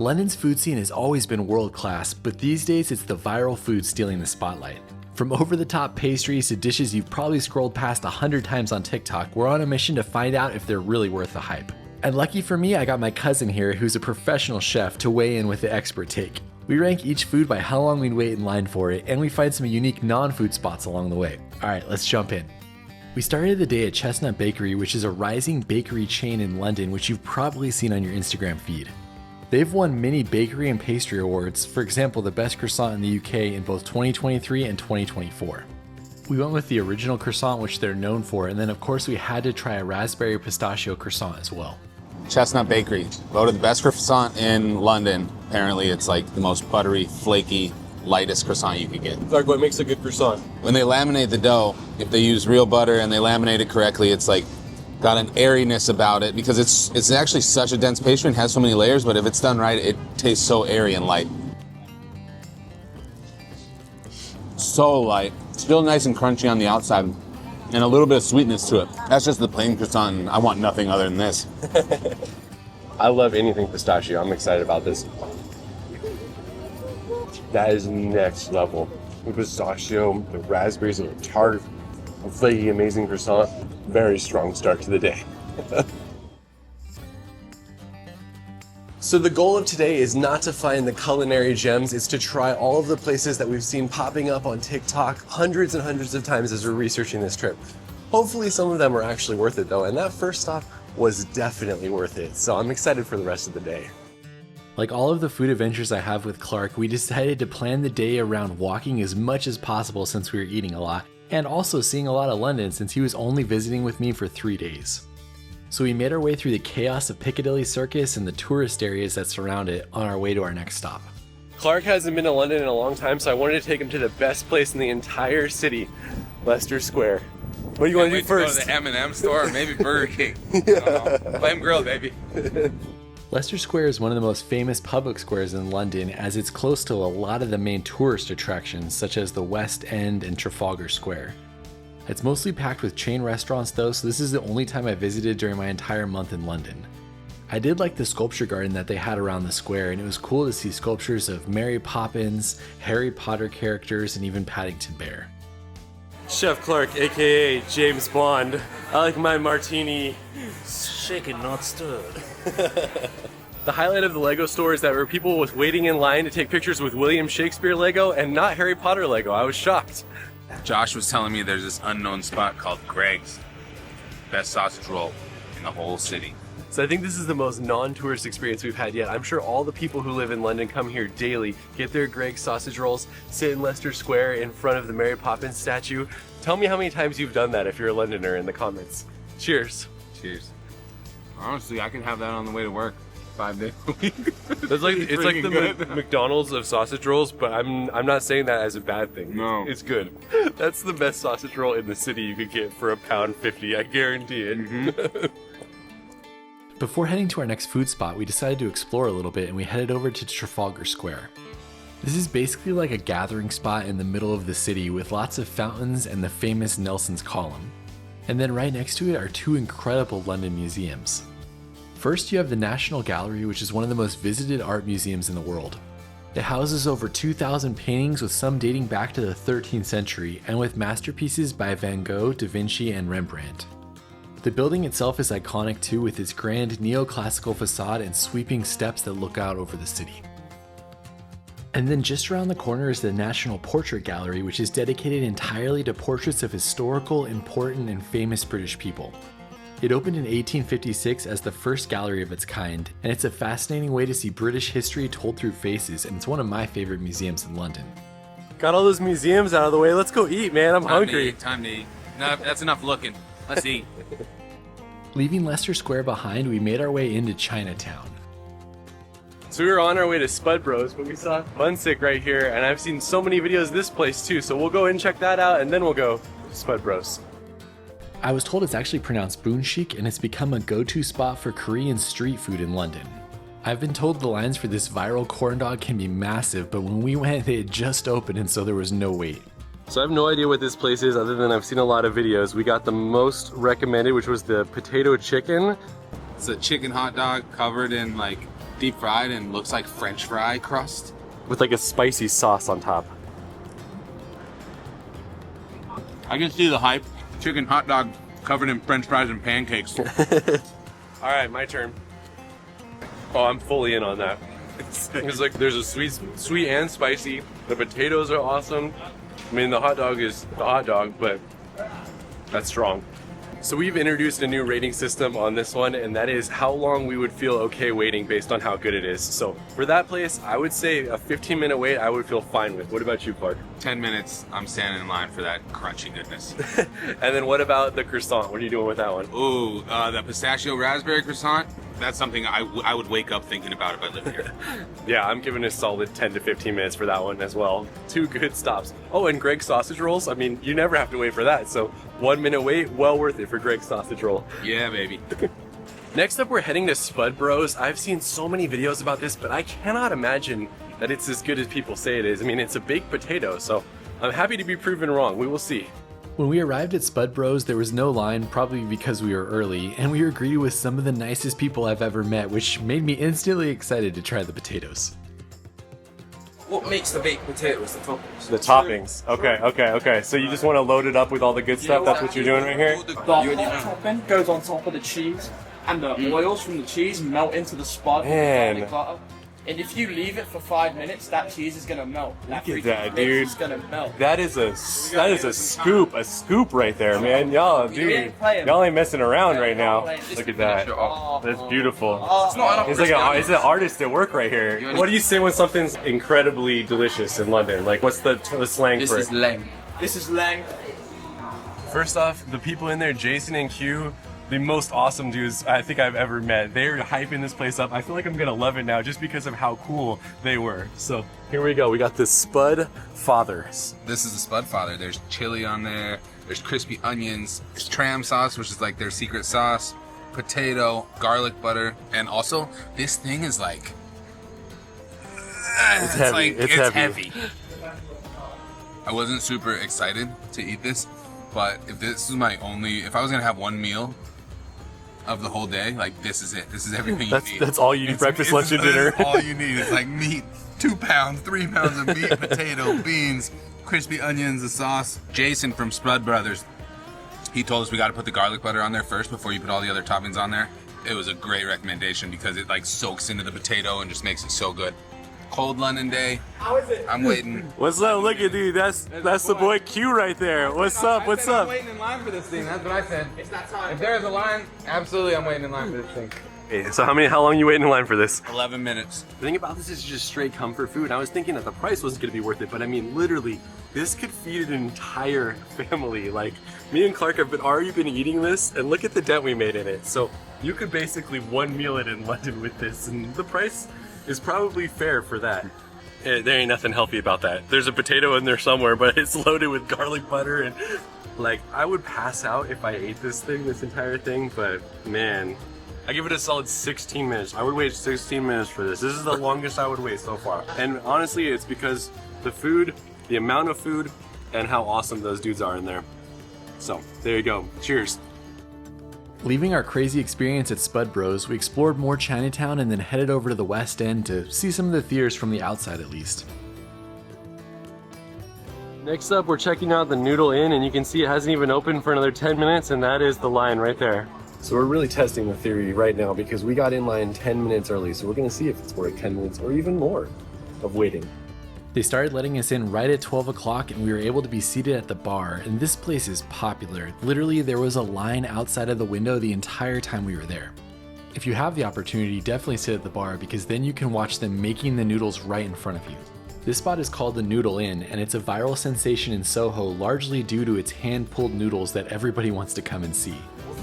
London's food scene has always been world class, but these days it's the viral food stealing the spotlight. From over-the-top pastries to dishes you've probably scrolled past 100 times on TikTok, we're on a mission to find out if they're really worth the hype. And lucky for me, I got my cousin here who's a professional chef to weigh in with the expert take. We rank each food by how long we'd wait in line for it, and we find some unique non-food spots along the way. Alright, let's jump in. We started the day at Chestnut Bakery, which is a rising bakery chain in London, which you've probably seen on your Instagram feed. They've won many bakery and pastry awards, for example the best croissant in the UK in both 2023 and 2024. We went with the original croissant, which they're known for, and then of course we had to try a raspberry pistachio croissant as well. Chestnut Bakery, voted the best croissant in London. Apparently it's like the most buttery, flaky, lightest croissant you could get. Clark, what makes a good croissant? When they laminate the dough, if they use real butter and they laminate it correctly, it's like got an airiness about it because it's actually such a dense pastry and has so many layers, but if it's done right, it tastes so airy and light. So light. Still nice and crunchy on the outside and a little bit of sweetness to it. That's just the plain croissant, and I want nothing other than this. I love anything pistachio. I'm excited about this. That is next level. The pistachio, the raspberries, a tart, a flaky, amazing croissant. Very strong start to the day. So the goal of today is not to find the culinary gems, it's to try all of the places that we've seen popping up on TikTok hundreds and hundreds of times as we're researching this trip. Hopefully some of them are actually worth it though, and that first stop was definitely worth it. So I'm excited for the rest of the day. Like all of the food adventures I have with Clark, we decided to plan the day around walking as much as possible since we were eating a lot, and also seeing a lot of London since he was only visiting with me for 3 days. So we made our way through the chaos of Piccadilly Circus and the tourist areas that surround it on our way to our next stop. Clark hasn't been to London in a long time, so I wanted to take him to the best place in the entire city, Leicester Square. What do you want to do first? Go to the M&M store or maybe Burger King. Yeah. Flame grill, baby. Leicester Square is one of the most famous public squares in London as it's close to a lot of the main tourist attractions such as the West End and Trafalgar Square. It's mostly packed with chain restaurants though, so this is the only time I visited during my entire month in London. I did like the sculpture garden that they had around the square, and it was cool to see sculptures of Mary Poppins, Harry Potter characters, and even Paddington Bear. Chef Clark, aka James Bond. I like my martini shaken, not stirred. The highlight of the Lego store is that there were people waiting in line to take pictures with William Shakespeare Lego and not Harry Potter Lego. I was shocked. Josh was telling me there's this unknown spot called Greg's. Best sausage roll in the whole city. So I think this is the most non-tourist experience we've had yet. I'm sure all the people who live in London come here daily, get their Greg's sausage rolls, sit in Leicester Square in front of the Mary Poppins statue. Tell me how many times you've done that if you're a Londoner in the comments. Cheers. Cheers. Honestly, I could have that on the way to work 5 days a week. It's like the McDonald's of sausage rolls, but I'm not saying that as a bad thing. No. It's good. That's the best sausage roll in the city you could get for £1.50, I guarantee it. Mm-hmm. Before heading to our next food spot, we decided to explore a little bit and we headed over to Trafalgar Square. This is basically like a gathering spot in the middle of the city with lots of fountains and the famous Nelson's Column. And then right next to it are 2 incredible London museums. First, you have the National Gallery, which is one of the most visited art museums in the world. It houses over 2,000 paintings with some dating back to the 13th century and with masterpieces by Van Gogh, Da Vinci, and Rembrandt. The building itself is iconic too, with its grand neoclassical facade and sweeping steps that look out over the city. And then just around the corner is the National Portrait Gallery, which is dedicated entirely to portraits of historical, important, and famous British people. It opened in 1856 as the first gallery of its kind, and it's a fascinating way to see British history told through faces, and it's one of my favorite museums in London. Got all those museums out of the way, let's go eat, man, I'm hungry. Time to eat. No, that's enough looking. Let's eat. Leaving Leicester Square behind, we made our way into Chinatown. So we were on our way to SpudBros, but we saw Bunsik right here, and I've seen so many videos of this place too, so we'll go and check that out, and then we'll go to SpudBros. I was told it's actually pronounced Bunsik, and it's become a go-to spot for Korean street food in London. I've been told the lines for this viral corn dog can be massive, but when we went, they had just opened and so there was no wait. So I have no idea what this place is other than I've seen a lot of videos. We got the most recommended, which was the potato chicken. It's a chicken hot dog covered in like deep fried and looks like French fry crust. with like a spicy sauce on top. I can see the hype. Chicken hot dog covered in French fries and pancakes. All right, my turn. Oh, I'm fully in on that. It's like there's a sweet and spicy. The potatoes are awesome. I mean, the hot dog is the hot dog, but that's strong. So we've introduced a new rating system on this one, and that is how long we would feel okay waiting based on how good it is. So for that place, I would say a 15-minute wait I would feel fine with. What about you, Clark? 10 minutes, I'm standing in line for that crunchy goodness. And then what about the croissant? What are you doing with that one? Ooh, the pistachio raspberry croissant. That's something I would wake up thinking about if I lived here. Yeah, I'm giving a solid 10 to 15 minutes for that one as well. 2 good stops. Oh, and Greg's sausage rolls. I mean, you never have to wait for that. So 1 minute wait, well worth it for Greg's sausage roll. Yeah, baby. Next up, we're heading to SpudBros. I've seen so many videos about this, but I cannot imagine that it's as good as people say it is. I mean, it's a baked potato, so I'm happy to be proven wrong. We will see. When we arrived at SpudBros, there was no line, probably because we were early, and we were greeted with some of the nicest people I've ever met, which made me instantly excited to try the potatoes. What makes the baked potatoes the toppings? The toppings. Okay. So you just want to load it up with all the good stuff? That's what you're doing right here? The hot topping goes on top of the cheese, and the oils from the cheese melt into the spud with the Man. garlic butter. And if you leave it for 5 minutes, that cheese is gonna melt. That Look at freaking that, bake dude. is gonna melt. That is a scoop right there, man. Y'all, dude, ain't playing. y'all ain't messing around right now. playing. Look at that. Oh, That's beautiful. it's not It's like it's an artist at work right here. What do you say when something's incredibly delicious in London? Like, what's the slang for it? leng. This is leng. First off, the people in there, Jason and Q, the most awesome dudes I think I've ever met. They're hyping this place up. I feel like I'm gonna love it now just because of how cool they were. So here we go. We got this Spud Fathers. This is the Spud Father. There's chili on there. There's crispy onions. There's tram sauce, which is like their secret sauce. Potato, garlic butter, and also this thing is like it's heavy. It's heavy. I wasn't super excited to eat this, but if I was gonna have one meal of the whole day, like this is it. This is everything you need. That's all you need. Breakfast, lunch, and dinner. All you need. It's like meat, 2 pounds, 3 pounds of meat, potato, beans, crispy onions, the sauce. Jason from Spud Brothers, he told us we got to put the garlic butter on there first before you put all the other toppings on there. It was a great recommendation because it like soaks into the potato and just makes it so good. Cold London day. I'm waiting. What's up? Look at dude. That's the boy Q right there. What's up? What's up? I'm waiting in line for this thing. That's what I said. If there's a line, absolutely, I'm waiting in line for this thing. Okay, so how long you waiting in line for this? 11 minutes. The thing about this is just straight comfort food. I was thinking that the price wasn't going to be worth it, but I mean, literally, this could feed an entire family. Like, me and Clark have already been eating this, and look at the dent we made in it. So you could basically one meal it in London with this, and the price is probably fair for that. There ain't nothing healthy about that. There's a potato in there somewhere, but it's loaded with garlic butter, and like, I would pass out if I ate this entire thing, but man. I give it a solid 16 minutes. I would wait 16 minutes for this. This is the longest I would wait so far. And honestly, it's because the food, the amount of food, and how awesome those dudes are in there. So, there you go. Cheers. Leaving our crazy experience at SpudBros, we explored more Chinatown and then headed over to the West End to see some of the theaters from the outside at least. Next up, we're checking out the Noodle Inn, and you can see it hasn't even opened for another 10 minutes, and that is the line right there. So we're really testing the theory right now because we got in line 10 minutes early, so we're gonna see if it's worth 10 minutes or even more of waiting. They started letting us in right at 12 o'clock and we were able to be seated at the bar, and this place is popular. Literally, there was a line outside of the window the entire time we were there. If you have the opportunity, definitely sit at the bar because then you can watch them making the noodles right in front of you. This spot is called the Noodle Inn, and it's a viral sensation in Soho largely due to its hand-pulled noodles that everybody wants to come and see.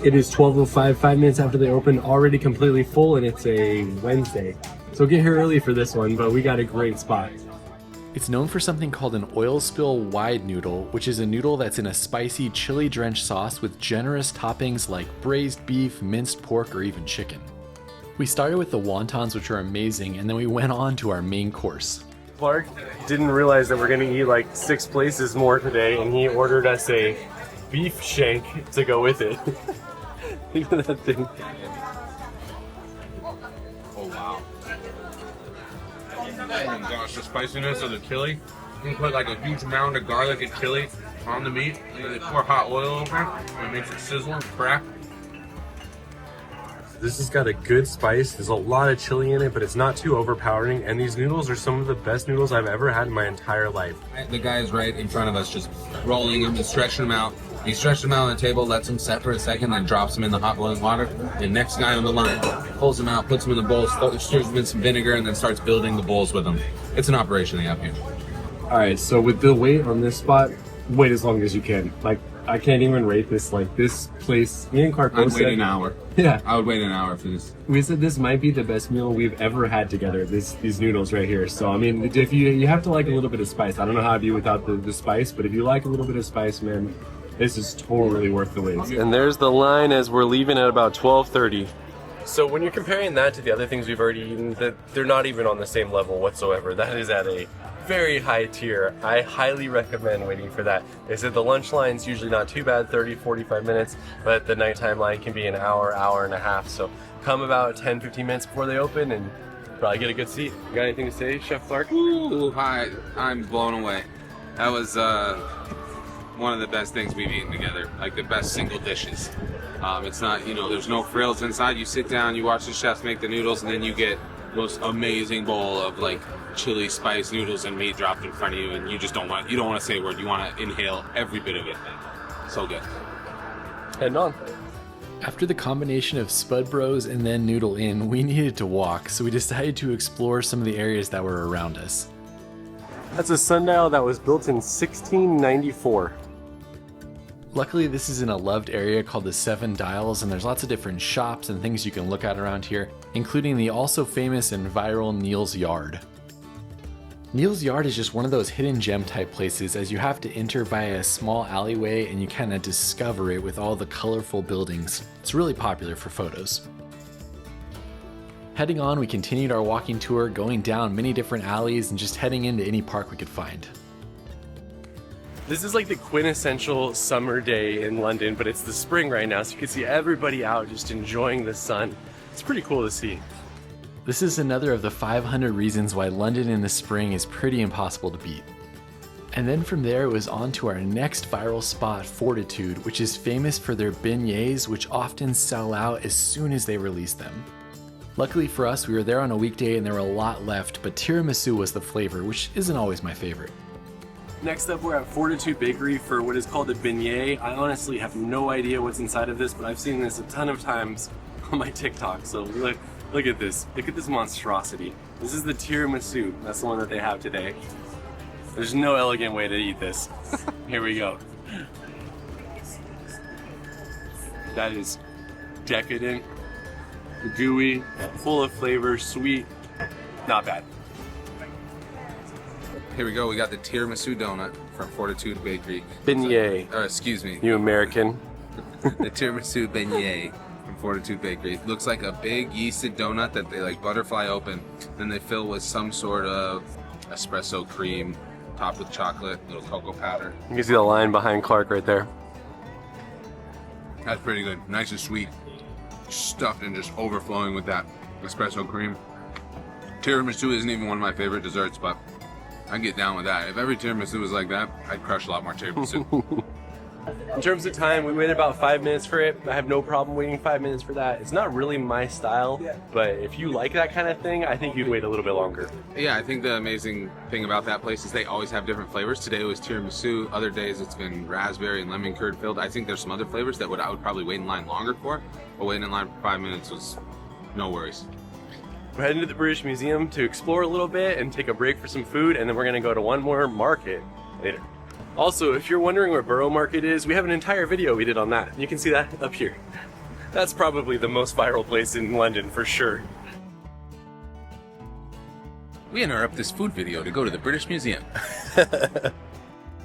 It is 12:05, 5 minutes after they open, already completely full, and it's a Wednesday. So get here early for this one, but we got a great spot. It's known for something called an oil spill wide noodle, which is a noodle that's in a spicy chili-drenched sauce with generous toppings like braised beef, minced pork, or even chicken. We started with the wontons, which are amazing, and then we went on to our main course. Clark didn't realize that we're gonna eat like 6 places more today, and he ordered us a beef shank to go with it. Look at that thing. Oh wow. Oh my gosh, the spiciness of the chili. You can put like a huge amount of garlic and chili on the meat, and then they pour hot oil over it, and it makes it sizzle and crack. This has got a good spice. There's a lot of chili in it, but it's not too overpowering. And these noodles are some of the best noodles I've ever had in my entire life. The guy is right in front of us, just rolling them and stretching them out. He stretches them out on the table, lets them set for a second, then drops them in the hot boiling water. The next guy on the line pulls them out, puts them in the bowls, stirs them in some vinegar, and then starts building the bowls with them. It's an operation they have here. All right, so with the wait on this spot, wait as long as you can. Like, I can't even rate this. Like, this place, me and Clark I'd both wait said, an hour. yeah, I would wait an hour for this. we said this might be the best meal we've ever had together. These noodles right here. So I mean, if you have to like a little bit of spice. I don't know how to be without the spice, but if you like a little bit of spice, man, this is totally worth the wait. And there's the line as we're leaving at about 12:30. So when you're comparing that to the other things we've already eaten, that they're not even on the same level whatsoever. That is at a very high tier. I highly recommend waiting for that. They said the lunch line's usually not too bad, 30-45 minutes, but the nighttime line can be an hour and a half. So come about 10-15 minutes before they open and probably get a good seat. You got anything to say, Chef Clark? Ooh, hi. I'm blown away. That was one of the best things we've eaten together. Like the best single dishes. It's not, there's no frills inside. You sit down, you watch the chefs make the noodles, and then you get the most amazing bowl of like chili spice noodles and meat dropped in front of you, and you don't want to say a word. You want to inhale every bit of it. So good. Heading on. After the combination of SpudBros and then Noodle Inn, we needed to walk, so we decided to explore some of the areas that were around us. That's a sundial that was built in 1694. Luckily, this is in a loved area called the Seven Dials, and there's lots of different shops and things you can look at around here, including the also famous and viral Neal's Yard. Neal's Yard is just one of those hidden gem type places, as you have to enter via a small alleyway and you kind of discover it with all the colorful buildings. It's really popular for photos. Heading on, we continued our walking tour, going down many different alleys and just heading into any park we could find. This is like the quintessential summer day in London, but it's the spring right now, so you can see everybody out just enjoying the sun. It's pretty cool to see. This is another of the 500 reasons why London in the spring is pretty impossible to beat. And then from there it was on to our next viral spot, Fortitude, which is famous for their beignets, which often sell out as soon as they release them. Luckily for us, we were there on a weekday and there were a lot left, but tiramisu was the flavor, which isn't always my favorite. Next up, we're at Fortitude Bakery for what is called a beignet. I honestly have no idea what's inside of this, but I've seen this a ton of times on my TikTok. So look at this. Look at this monstrosity. This is the tiramisu. That's the one that they have today. There's no elegant way to eat this. Here we go. That is decadent, gooey, full of flavor, sweet. Not bad. Here we go. We got the tiramisu donut from Fortitude Bakery. Beignet. Excuse me. You American. The tiramisu beignet from Fortitude Bakery. It looks like a big yeasted donut that they like butterfly open, then they fill with some sort of espresso cream, topped with chocolate, little cocoa powder. You can see the line behind Clark right there. That's pretty good. Nice and sweet. Stuffed and just overflowing with that espresso cream. Tiramisu isn't even one of my favorite desserts, but I'd get down with that. If every tiramisu was like that, I'd crush a lot more tiramisu. In terms of time, we waited about 5 minutes for it. I have no problem waiting 5 minutes for that. It's not really my style, but if you like that kind of thing, I think you'd wait a little bit longer. Yeah, I think the amazing thing about that place is they always have different flavors. Today it was tiramisu. Other days it's been raspberry and lemon curd filled. I think there's some other flavors that I would probably wait in line longer for, but waiting in line for 5 minutes was no worries. We're heading to the British Museum to explore a little bit and take a break for some food, and then we're going to go to one more market later. Also, if you're wondering where Borough Market is, we have an entire video we did on that. You can see that up here. That's probably the most viral place in London for sure. We interrupt this food video to go to the British Museum.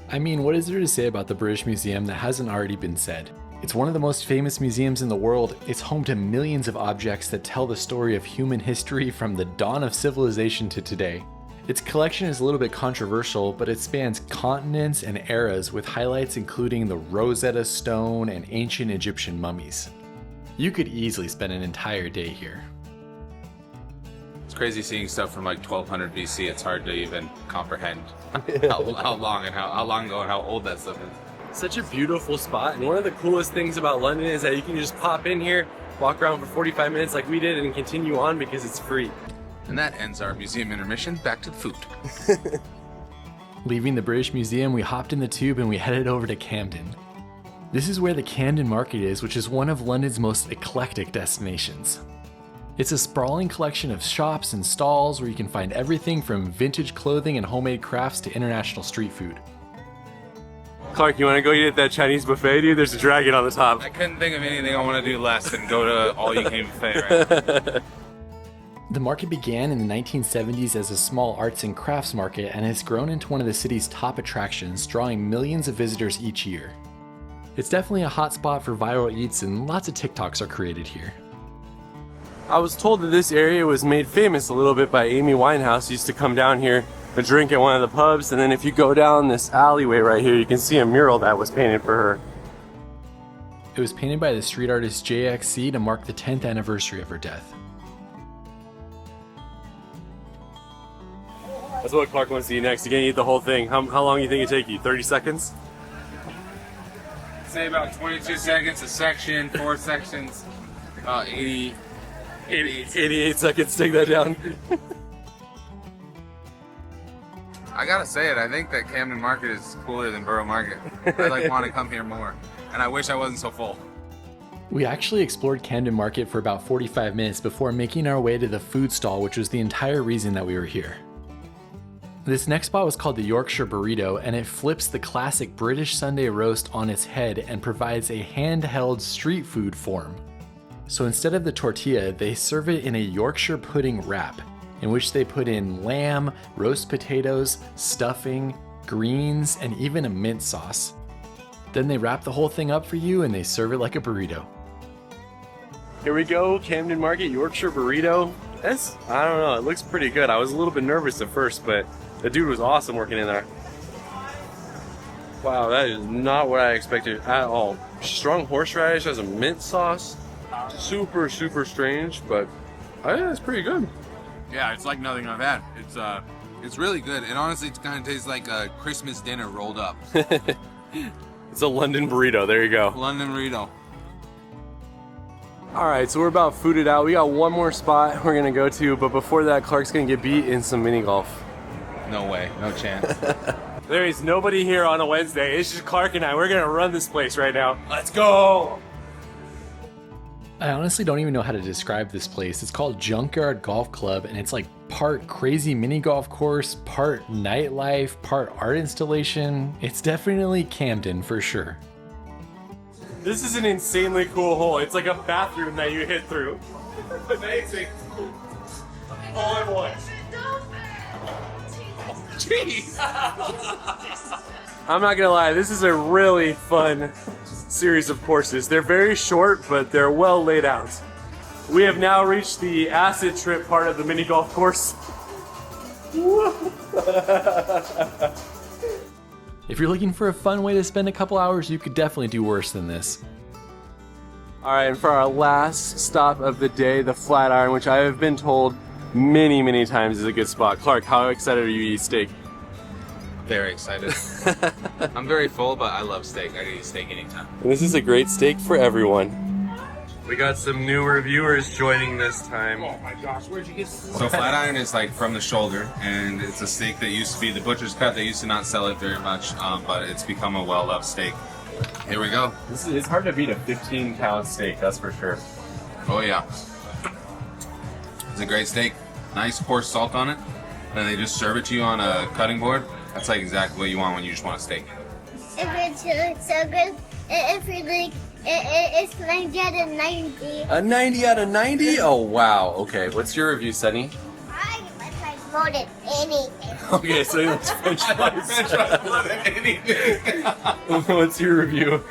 I mean, what is there to say about the British Museum that hasn't already been said? It's one of the most famous museums in the world. It's home to millions of objects that tell the story of human history from the dawn of civilization to today. Its collection is a little bit controversial, but it spans continents and eras with highlights including the Rosetta Stone and ancient Egyptian mummies. You could easily spend an entire day here. It's crazy seeing stuff from like 1200 BC. It's hard to even comprehend how long ago and how old that stuff is. Such a beautiful spot, and one of the coolest things about London is that you can just pop in here, walk around for 45 minutes like we did, and continue on because it's free. And that ends our museum intermission. Back to the food. Leaving the British Museum, we hopped in the tube and we headed over to Camden. This is where the Camden Market is, which is one of London's most eclectic destinations. It's a sprawling collection of shops and stalls where you can find everything from vintage clothing and homemade crafts to international street food. Clark, you want to go eat at that Chinese buffet, dude? There's a dragon on the top. I couldn't think of anything I want to do less than go to all-you-can buffet right now. The market began in the 1970s as a small arts and crafts market and has grown into one of the city's top attractions, drawing millions of visitors each year. It's definitely a hot spot for viral eats and lots of TikToks are created here. I was told that this area was made famous a little bit by Amy Winehouse, who used to come down here to drink at one of the pubs, and then if you go down this alleyway right here, you can see a mural that was painted for her. It was painted by the street artist JXC to mark the 10th anniversary of her death. That's what Clark wants to eat next. You're gonna eat the whole thing. How long do you think it'd take you? 30 seconds? Say about 22 seconds a section, 4 sections, 88 seconds, take that down. I gotta say it, I think that Camden Market is cooler than Borough Market. I want to come here more, and I wish I wasn't so full. We actually explored Camden Market for about 45 minutes before making our way to the food stall, which was the entire reason that we were here. This next spot was called the Yorkshire Burrito, and it flips the classic British Sunday roast on its head and provides a handheld street food form. So instead of the tortilla, they serve it in a Yorkshire pudding wrap, in which they put in lamb, roast potatoes, stuffing, greens, and even a mint sauce. Then they wrap the whole thing up for you and they serve it like a burrito. Here we go, Camden Market Yorkshire Burrito. I don't know, it looks pretty good. I was a little bit nervous at first, but the dude was awesome working in there. Wow, that is not what I expected at all. Strong horseradish has a mint sauce. Super, super strange, but I think it's pretty good. Yeah, it's like nothing I've had. It's really good. It honestly kind of tastes like a Christmas dinner rolled up. It's a London burrito, there you go. London burrito. Alright, so we're about fooded out. We got one more spot we're gonna go to, but before that, Clark's gonna get beat in some mini golf. No way, no chance. There is nobody here on a Wednesday. It's just Clark and I. We're gonna run this place right now. Let's go! I honestly don't even know how to describe this place. It's called Junkyard Golf Club, and it's like part crazy mini golf course, part nightlife, part art installation. It's definitely Camden for sure. This is an insanely cool hole. It's like a bathroom that you hit through. Amazing. Oh boy. Jeez. I'm not gonna lie, this is a really fun series of courses. They're very short, but they're well laid out. We have now reached the acid trip part of the mini golf course. If you're looking for a fun way to spend a couple hours, you could definitely do worse than this. Alright, and for our last stop of the day, the Flatiron, which I have been told many, many times is a good spot. Clark, how excited are you to eat steak? Very excited. I'm very full, but I love steak. I can eat steak anytime. And this is a great steak for everyone. We got some new reviewers joining this time. Oh my gosh, where'd you get this? So Flatiron is like from the shoulder, and it's a steak that used to be the butcher's cut. They used to not sell it very much, but it's become a well-loved steak. Here we go. It's hard to beat a 15-pound steak, that's for sure. Oh yeah. It's a great steak. Nice coarse salt on it. And they just serve it to you on a cutting board. That's like exactly what you want when you just want a steak. It's so good. If you like, it's 90 out of 90. A 90 out of 90? Oh wow, okay. What's your review, Sunny? I voted anything. Okay, so it's French fries. What's your review?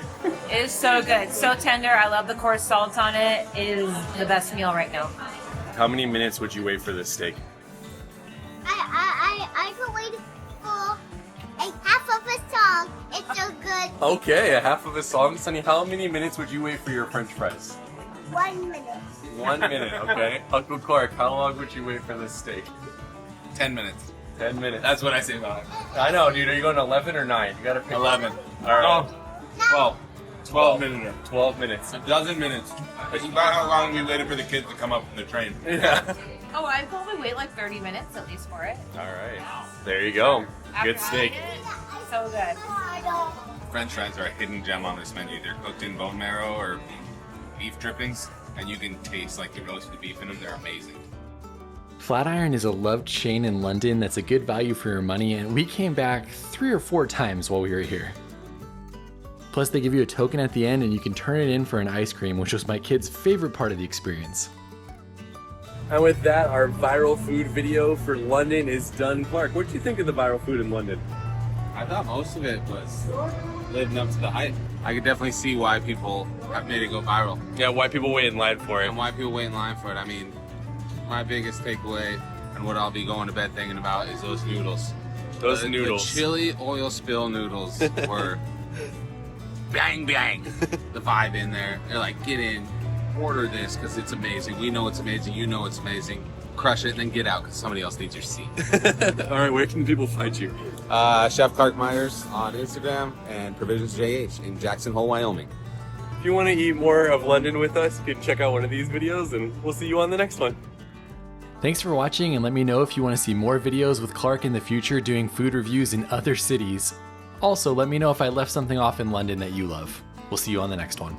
It is so good, so tender. I love the coarse salt on it. It is the best meal right now. How many minutes would you wait for this steak? I could wait for a half of a song. It's so good. Okay, a half of a song. Sunny, how many minutes would you wait for your French fries? 1 minute. 1 minute, okay. Uncle Clark, how long would you wait for this steak? 10 minutes. 10 minutes. That's what I say about it. I know, dude. Are you going 11 or 9? You gotta pick 11. All right. No. 12 minutes. 12 minutes. A dozen minutes. It's about how long we waited for the kids to come up from the train. Yeah. Oh, I'd probably wait like 30 minutes at least for it. All right. There you go. After Good steak. having it, so good. French fries are a hidden gem on this menu. They're cooked in bone marrow or beef drippings, and you can taste like the roasted beef in them. They're amazing. Flatiron is a loved chain in London that's a good value for your money, and we came back 3 or 4 times while we were here. Plus, they give you a token at the end and you can turn it in for an ice cream, which was my kid's favorite part of the experience. And with that, our viral food video for London is done. Clark, what did you think of the viral food in London? I thought most of it was living up to the hype. I could definitely see why people have made it go viral Yeah, why people wait in line for it. and why people wait in line for it. I mean, my biggest takeaway and what I'll be going to bed thinking about is those noodles. Those noodles. The chili oil spill noodles were bang, bang. The vibe in there. They're like, get in, order this because it's amazing. We know it's amazing. You know it's amazing. Crush it and then get out because somebody else needs your seat. All right, where can people find you? Chef Clark Myers on Instagram and Provisions JH in Jackson Hole, Wyoming. If you want to eat more of London with us, you can check out one of these videos, and we'll see you on the next one. Thanks for watching, and let me know if you want to see more videos with Clark in the future doing food reviews in other cities. Also, let me know if I left something off in London that you love. We'll see you on the next one.